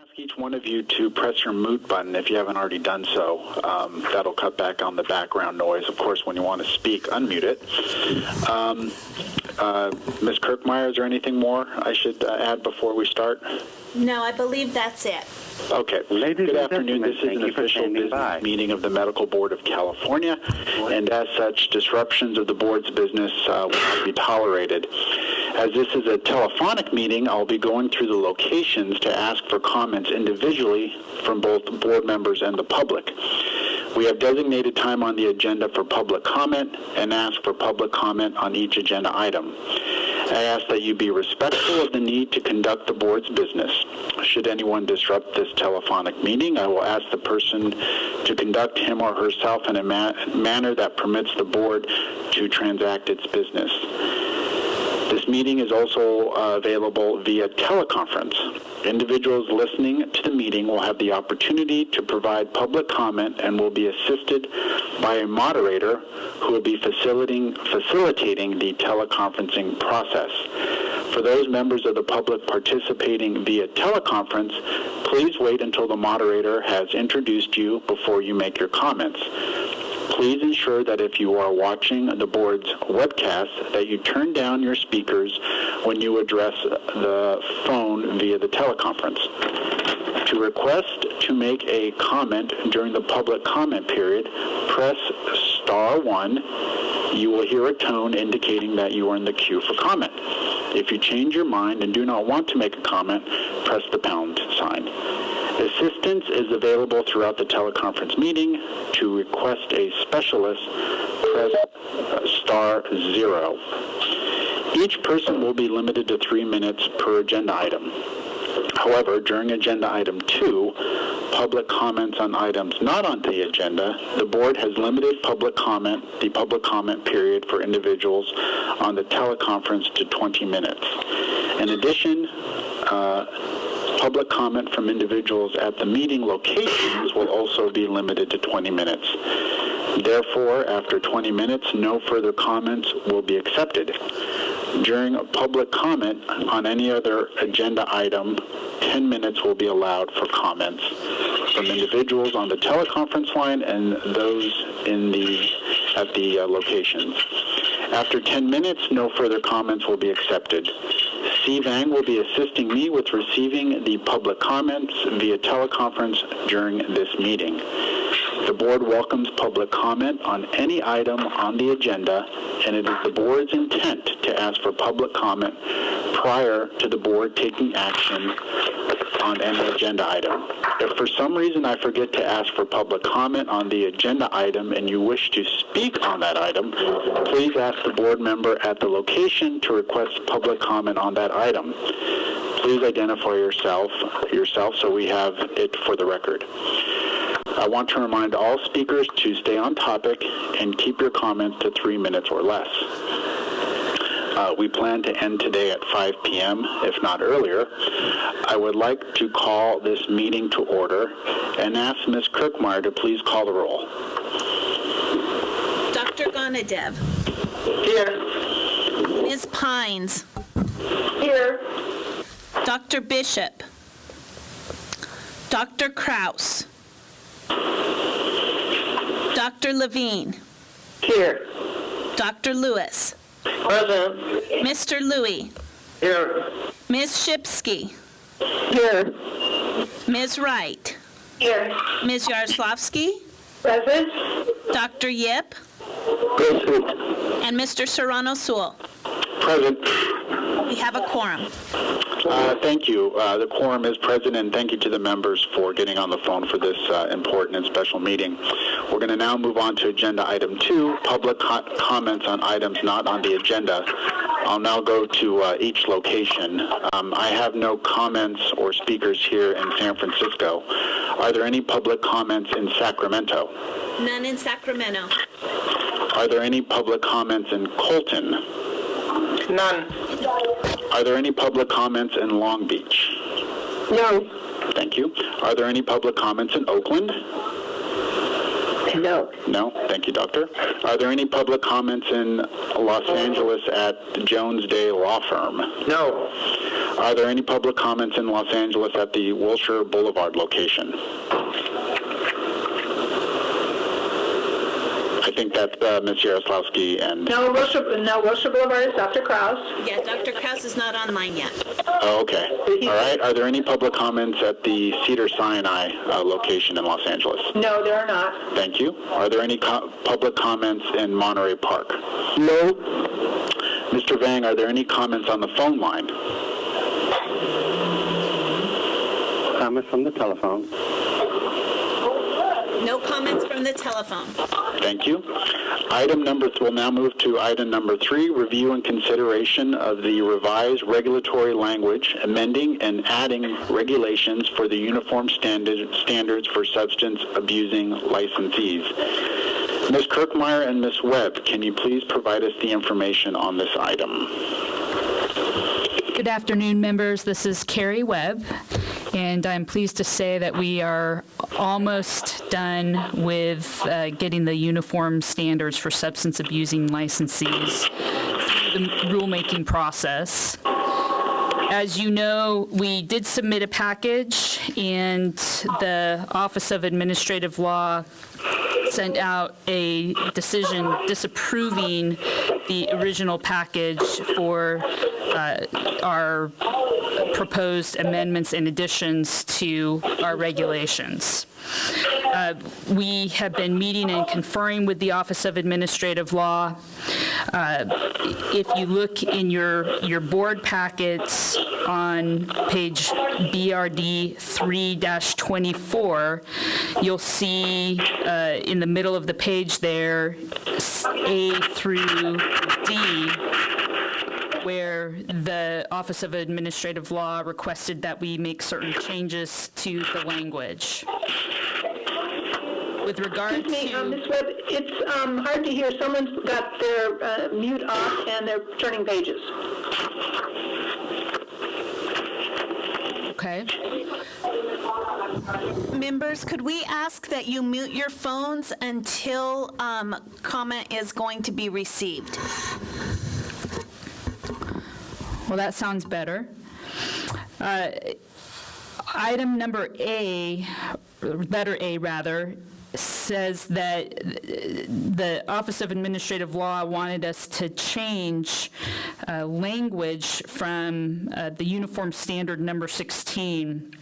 Ask each one of you to press your mute button if you haven't already done so. That'll cut back on the background noise. Of course, when you want to speak, unmute it. Ms. Kirkmeyer, is there anything more I should add before we start? No, I believe that's it. Okay. Good afternoon. This is an official business meeting of the Medical Board of California, and as such, disruptions of the board's business will not be tolerated. As this is a telephonic meeting, I'll be going through the locations to ask for comments individually from both board members and the public. We have designated time on the agenda for public comment and ask for public comment on each agenda item. I ask that you be respectful of the need to conduct the board's business. Should anyone disrupt this telephonic meeting, I will ask the person to conduct him or herself in a manner that permits the board to transact its business. This meeting is also available via teleconference. Individuals listening to the meeting will have the opportunity to provide public comment and will be assisted by a moderator who will be facilitating the teleconferencing process. For those members of the public participating via teleconference, please wait until the moderator has introduced you before you make your comments. Please ensure that if you are watching the board's webcast, that you turn down your speakers when you address the phone via the teleconference. To request to make a comment during the public comment period, press *1. You will hear a tone indicating that you are in the queue for comment. If you change your mind and do not want to make a comment, press the pound sign. Assistance is available throughout the teleconference meeting. To request a specialist, press *0. Each person will be limited to 3 minutes per agenda item. However, during agenda item 2, public comments on items not on the agenda, the board has limited the public comment period for individuals on the teleconference to 20 minutes. In addition, public comment from individuals at the meeting locations will also be limited to 20 minutes. Therefore, after 20 minutes, no further comments will be accepted. During a public comment on any other agenda item, 10 minutes will be allowed for comments from individuals on the teleconference line and those at the locations. After 10 minutes, no further comments will be accepted. Steve Ang will be assisting me with receiving the public comments via teleconference during this meeting. The board welcomes public comment on any item on the agenda, and it is the board's intent to ask for public comment prior to the board taking action on any agenda item. If for some reason I forget to ask for public comment on the agenda item and you wish to speak on that item, please ask the board member at the location to request public comment on that item. Please identify yourself so we have it for the record. I want to remind all speakers to stay on topic and keep your comments to 3 minutes or less. We plan to end today at 5 p.m., if not earlier. I would like to call this meeting to order and ask Ms. Kirkmeyer to please call the roll. Dr. Gonadev. Here. Ms. Pines. Here. Dr. Bishop. Dr. Kraus. Dr. Levine. Here. Dr. Lewis. Present. Mr. Louie. Here. Ms. Shipsky. Here. Ms. Wright. Here. Ms. Yaroslavsky. Present. Dr. Yip. Present. And Mr. Serrano Sewell. Present. We have a quorum. Thank you. The quorum is present, and thank you to the members for getting on the phone for this important and special meeting. We're going to now move on to agenda item 2, public comments on items not on the agenda. I'll now go to each location. I have no comments or speakers here in San Francisco. Are there any public comments in Sacramento? None in Sacramento. Are there any public comments in Colton? None. Are there any public comments in Long Beach? No. Thank you. Are there any public comments in Oakland? No. No? Thank you, Doctor. Are there any public comments in Los Angeles at the Jones Day Law Firm? No. Are there any public comments in Los Angeles at the Wilshire Boulevard location? I think that's Ms. Jaroslawski and... No, Wilshire Boulevard is Dr. Kraus. Yeah, Dr. Kraus is not online yet. Oh, okay. All right. Are there any public comments at the Cedars-Sinai location in Los Angeles? No, there are not. Thank you. Are there any public comments in Monterey Park? No. Mr. Vang, are there any comments on the phone line? Comment from the telephone. No comments from the telephone. Thank you. We'll now move to item number 3, review and consideration of the revised regulatory language, amending and adding regulations for the uniform standards for substance abusing licensees. Ms. Kirkmeyer and Ms. Webb, can you please provide us the information on this item? Good afternoon, members. This is Carrie Webb, and I'm pleased to say that we are almost done with getting the uniform standards for substance abusing licensees through the rulemaking process. As you know, we did submit a package, and the Office of Administrative Law sent out a decision disapproving the original package for our proposed amendments and additions to our regulations. We have been meeting and conferring with the Office of Administrative Law. If you look in your board packets on page BRD 3-24, you'll see in the middle of the page there, A through D, where the Office of Administrative Law requested that we make certain changes to the language. With regard Excuse me, to... Ms. Webb, it's hard to hear. Someone's got their mute off and they're turning pages. Okay. Members, could we ask that you mute your phones until comment is going to be received? Well, that sounds better. Item number A, letter A rather, says that the Office of Administrative Law wanted us to change language from the Uniform Standard number 16.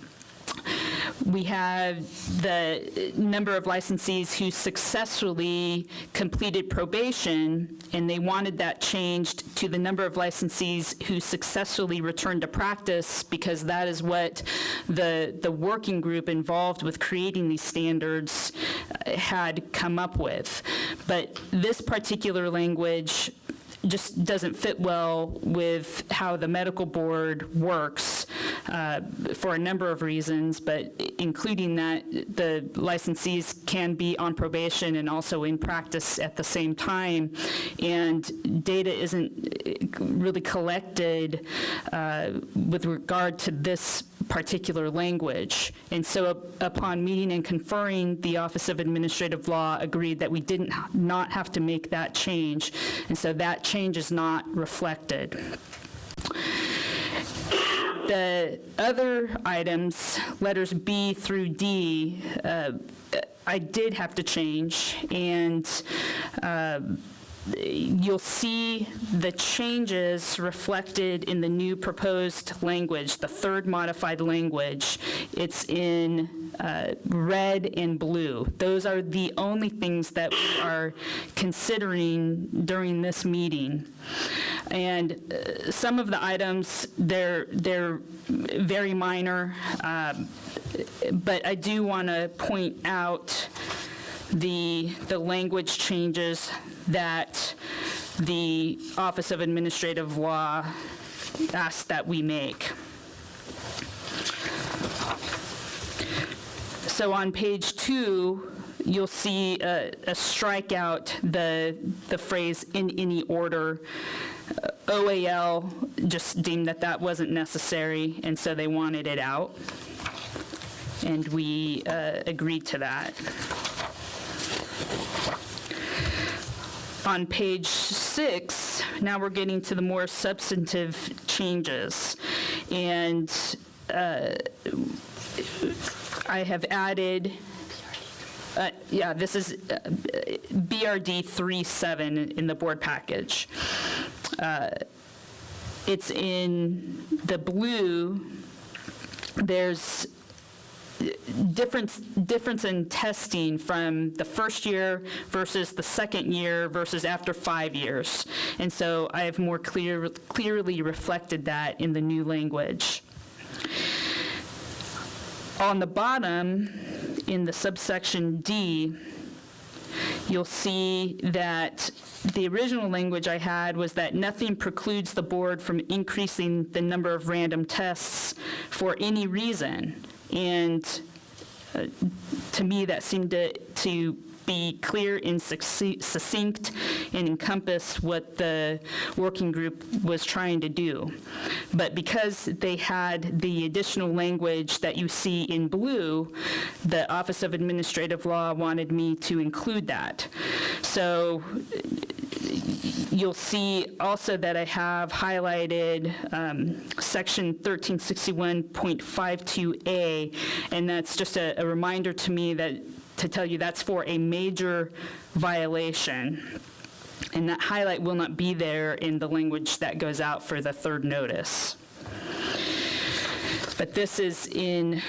We have the number of licensees who successfully completed probation, and they wanted that changed to the number of licensees who successfully returned to practice, because that is what the working group involved with creating these standards had come up with. But this particular language just doesn't fit well with how the medical board works for a number of reasons, but including that the licensees can be on probation and also in practice at the same time, and data isn't really collected with regard to this particular language. And so upon meeting and conferring, the Office of Administrative Law agreed that we did not have to make that change, and so that change is not reflected. The other items, letters B through D, I did have to change, and you'll see the changes reflected in the new proposed language, the third modified language. It's in red and blue. Those are the only things that we are considering during this meeting. And some of the items, they're very minor, but I do want to point out the language changes that the Office of Administrative Law asked that we make. So on page 2, you'll see a strikeout, the phrase "in any order." OAL just deemed that that wasn't necessary, and so they wanted it out, and we agreed to that. On page 6, now we're getting to the more substantive changes. And I have added, this is BRD 3.7 in the board package. It's in the blue. There's difference in testing from the first year versus the second year versus after 5 years. And so I have more clearly reflected that in the new language. On the bottom, in the subsection D, you'll see that the original language I had was that nothing precludes the board from increasing the number of random tests for any reason. And to me, that seemed to be clear and succinct and encompass what the working group was trying to do. But because they had the additional language that you see in blue, the Office of Administrative Law wanted me to include that. So you'll see also that I have highlighted section 1361.52A, and that's just a reminder to me to tell you that's for a major violation. And that highlight will not be there in the language that goes out for the third notice. But this is in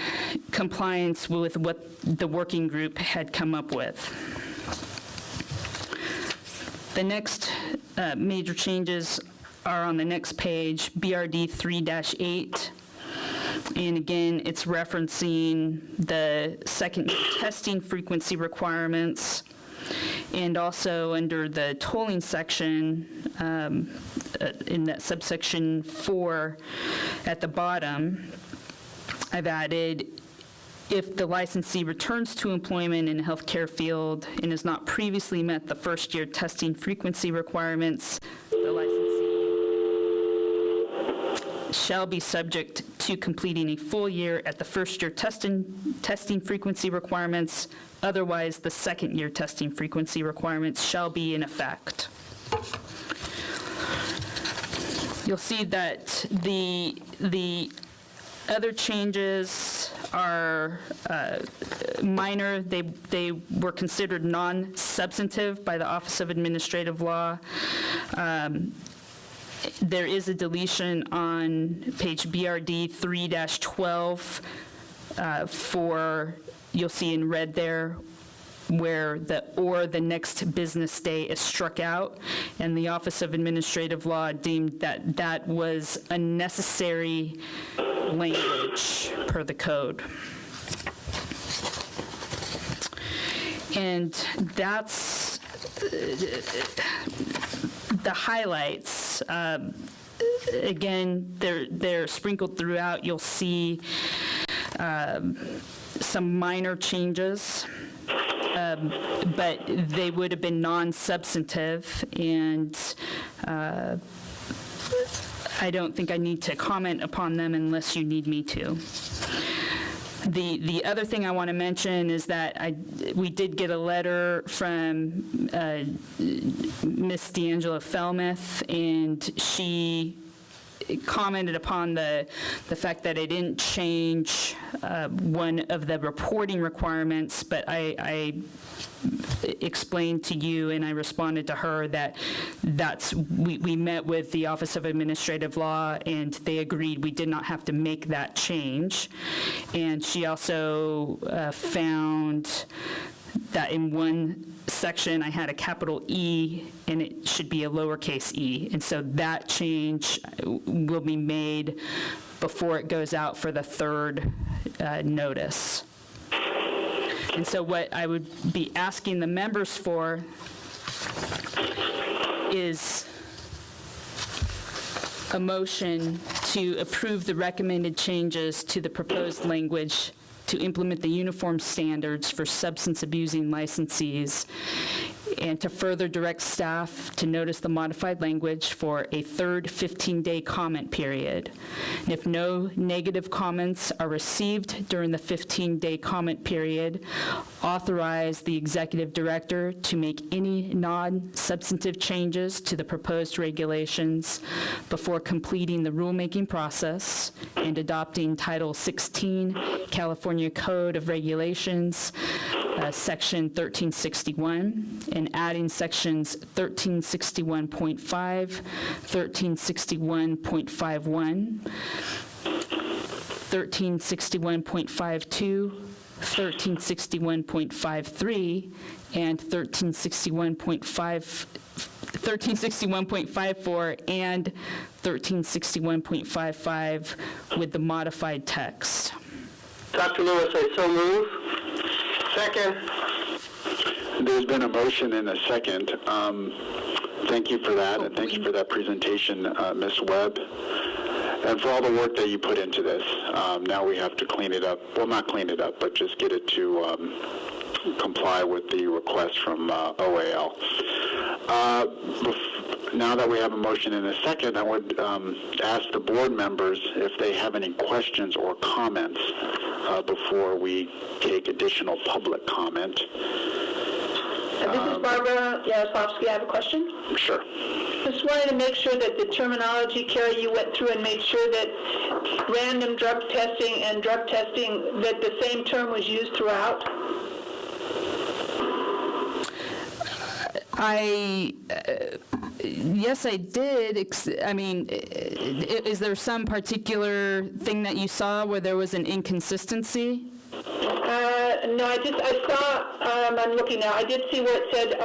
compliance with what the working group had come up with. The next major changes are on the next page, BRD 3-8. And again, it's referencing the second testing frequency requirements. And also under the tolling section, in that subsection 4 at the bottom, I've added, if the licensee returns to employment in the healthcare field and has not previously met the first-year testing frequency requirements, the licensee shall be subject to completing a full year at the first-year testing frequency requirements. Otherwise, the second-year testing frequency requirements shall be in effect. You'll see that the other changes are minor. They were considered non-substantive by the Office of Administrative Law. There is a deletion on page BRD 3-12 for, you'll see in red there, where the next business day is struck out, and the Office of Administrative Law deemed that that was unnecessary language per the code. And that's the highlights. Again, they're sprinkled throughout. You'll see some minor changes, but they would have been non-substantive, and I don't think I need to comment upon them unless you need me to. The other thing I want to mention is that we did get a letter from Miss D'Angela Felmuth, and she commented upon the fact that I didn't change one of the reporting requirements, but I explained to you and I responded to her that we met with the Office of Administrative Law and they agreed we did not have to make that change. And she also found that in one section I had a capital E and it should be a lowercase e. And so that change will be made before it goes out for the third notice. And so what I would be asking the members for is a motion to approve the recommended changes to the proposed language to implement the uniform standards for substance abusing licensees and to further direct staff to notice the modified language for a third 15-day comment period. And if no negative comments are received during the 15-day comment period, authorize the executive director to make any non-substantive changes to the proposed regulations before completing the rulemaking process and adopting Title 16 California Code of Regulations, Section 1361, and adding Sections 1361.5, 1361.51, 1361.52, 1361.53, and 1361.54 and 1361.55 with the modified text. Dr. Lewis, I so move. Second. There's been a motion and a second. Thank you for that, and thank you for that presentation, Ms. Webb, and for all the work that you put into this. Now we have to clean it up. Well, not clean it up, but just get it to comply with the request from OAL. Now that we have a motion and a second, I would ask the board members if they have any questions or comments before we take additional public comment. This is Barbara Yaroslavsky. I have a question. Sure. Just wanted to make sure that the terminology, Carrie, you went through and made sure that random drug testing and drug testing, that the same term was used throughout. Yes, I did. Is there some particular thing that you saw where there was an inconsistency? No, I saw, I'm looking now, I did see where it said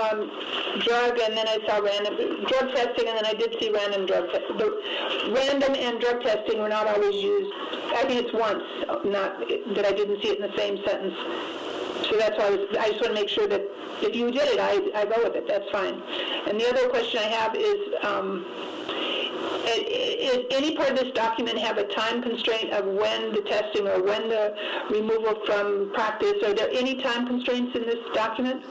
drug, and then I saw random drug testing, and then I did see random drug testing. The random and drug testing were not always used. I think it's once, not that I didn't see it in the same sentence. So that's why I just want to make sure that if you did it, I go with it. That's fine. And the other question I have is any part of this document have a time constraint of when the testing or when the removal from practice? Are there any time constraints in this document?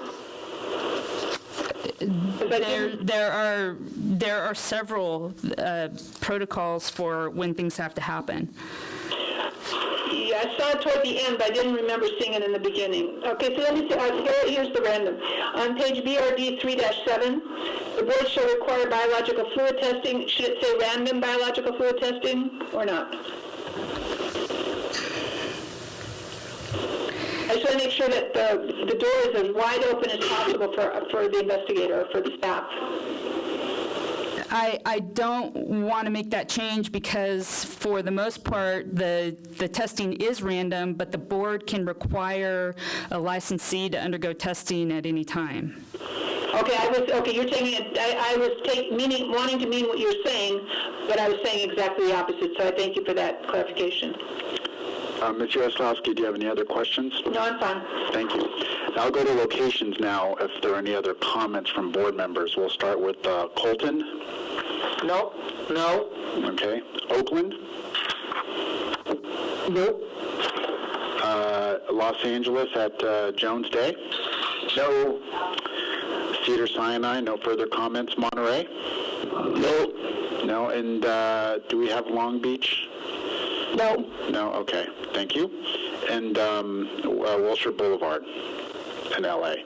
There are several protocols for when things have to happen. Yeah, I saw it toward the end, but I didn't remember seeing it in the beginning. Okay, so let me see. Here's the random. On page BRD 3-7, the board shall require biological fluid testing. Should it say random biological fluid testing or not? I just want to make sure that the door is as wide open as possible for the investigator or for the staff. I don't want to make that change because for the most part, the testing is random, but the board can require a licensee to undergo testing at any time. Okay, you're taking it, I was wanting to mean what you're saying, but I was saying exactly the opposite, so I thank you for that clarification. Ms. Yaroslavsky, do you have any other questions? No, I'm fine. Thank you. I'll go to locations now if there are any other comments from board members. We'll start with Colton. No. Okay. Oakland? No. Los Angeles at Jones Day? No. Cedar Sinai, no further comments. Monterey? No. No. And do we have Long Beach? No. No? Okay. Thank you. And Wilshire Boulevard in L.A.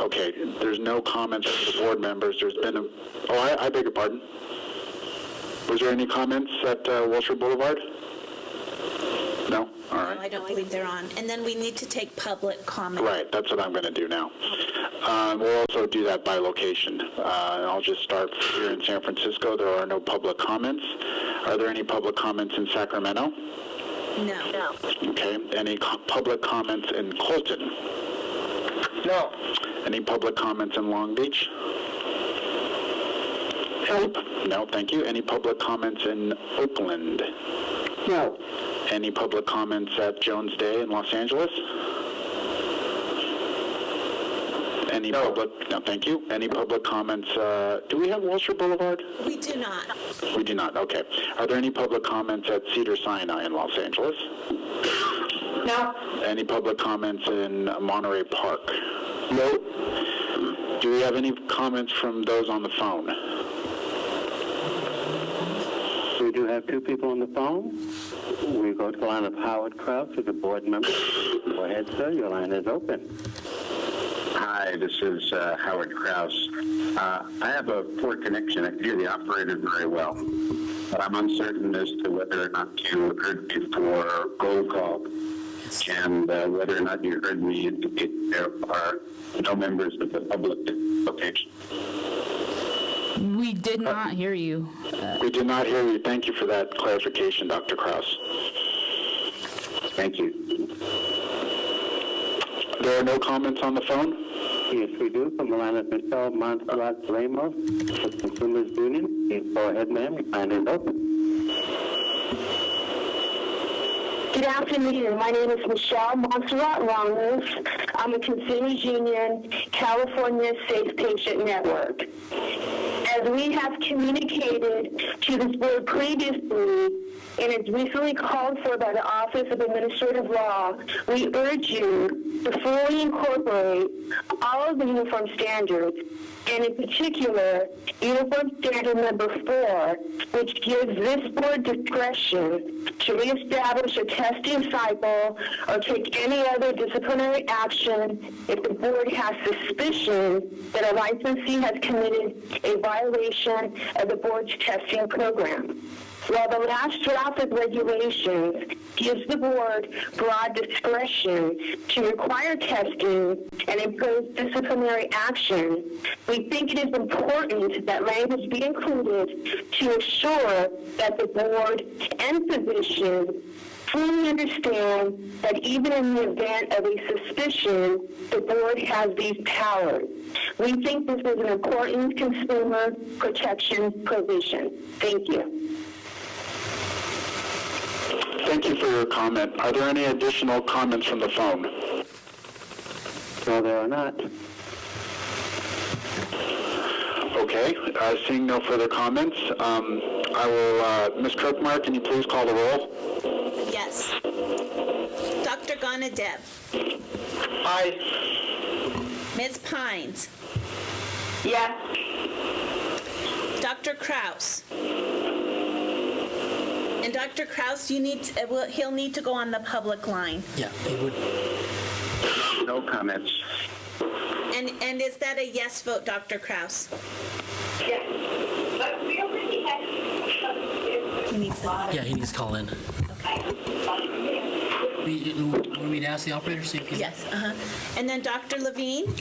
Okay. There's no comments from the board members. There's been a... Oh, I beg your pardon. Was there any comments at Wilshire Boulevard? No? All right. No, I don't believe they're on. And then we need to take public comment. Right, that's what I'm going to do now. We'll also do that by location. I'll just start here in San Francisco. There are no public comments. Are there any public comments in Sacramento? No. Okay. Any public comments in Colton? No. Any public comments in Long Beach? No, thank you. Any public comments in Oakland? No. Any public comments at Jones Day in Los Angeles? Any public? No, thank you. Any public comments? Do we have Wilshire Boulevard? We do not. We do not. Okay. Are there any public comments at Cedar Sinai in Los Angeles? No. Any public comments in Monterey Park? No. Do we have any comments from those on the phone? We do have two people on the phone. We go to the line of Howard Kraus, who's a board member. Go ahead, sir. Your line is open. Hi, this is Howard Kraus. I have a poor connection. I can hear the operator very well, but I'm uncertain as to whether or not you heard me for roll call and whether or not you heard me indicate there are no members of the public location. We did not hear you. We did not hear you. Thank you for that clarification, Dr. Kraus. Thank you. There are no comments on the phone? Yes, we do. From the line of Michelle Montserrat Ramos, with Consumers Union. Please go ahead, ma'am. Your line is open. Good afternoon. My name is Michelle Montserrat Ramos. I'm a Consumers Union California Safe Patient Network. As we have communicated to this board previously, and it's recently called for by the Office of Administrative Law, we urge you to fully incorporate all of the uniform standards, and in particular, Uniform Standard Number 4, which gives this board discretion to reestablish a testing cycle or take any other disciplinary action if the board has suspicion that a licensee has committed a violation of the board's testing program. While the last draft of regulations gives the board broad discretion to require testing and impose disciplinary action, we think it is important that language be included to assure that the board and physicians fully understand that even in the event of a suspicion, the board has these powers. We think this is an important consumer protection provision. Thank you. Thank you for your comment. Are there any additional comments from the phone? No, there are not. Okay, seeing no further comments, I will, Ms. Kirkmeyer, can you please call the roll? Yes. Dr. Gonadev. Aye. Ms. Pines. Yes. Dr. Kraus. And Dr. Kraus, you need to, he'll need to go on the public line. Yeah, it would. No comments. And is that a yes vote, Dr. Kraus? Yes. But we already had... He needs to. Yeah, he needs to call in. Want me to ask the operator, see if he's... Yes, And then Dr. Levine?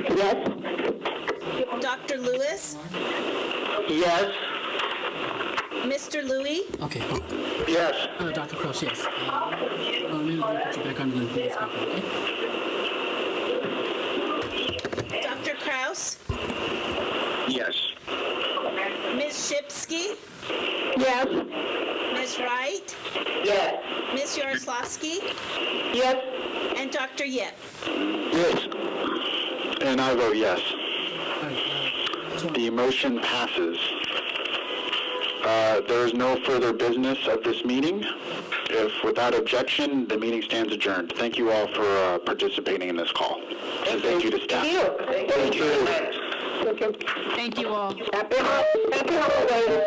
Yes? Dr. Lewis? Yes. Mr. Louis? Okay. Yes. Dr. Cross, yes. Maybe we'll put you back on the speaker, okay? Dr. Kraus? Yes. Ms. Shipsky? Yes? Ms. Wright? Yes. Ms. Yaroslavsky? Yes. And Dr. Yip? Yes. And I vote yes. The motion passes. There is no further business of this meeting. If without objection, the meeting stands adjourned. Thank you all for participating in this call. And thank you to staff. Thank you. Thank you. Thank you all. Happy holidays.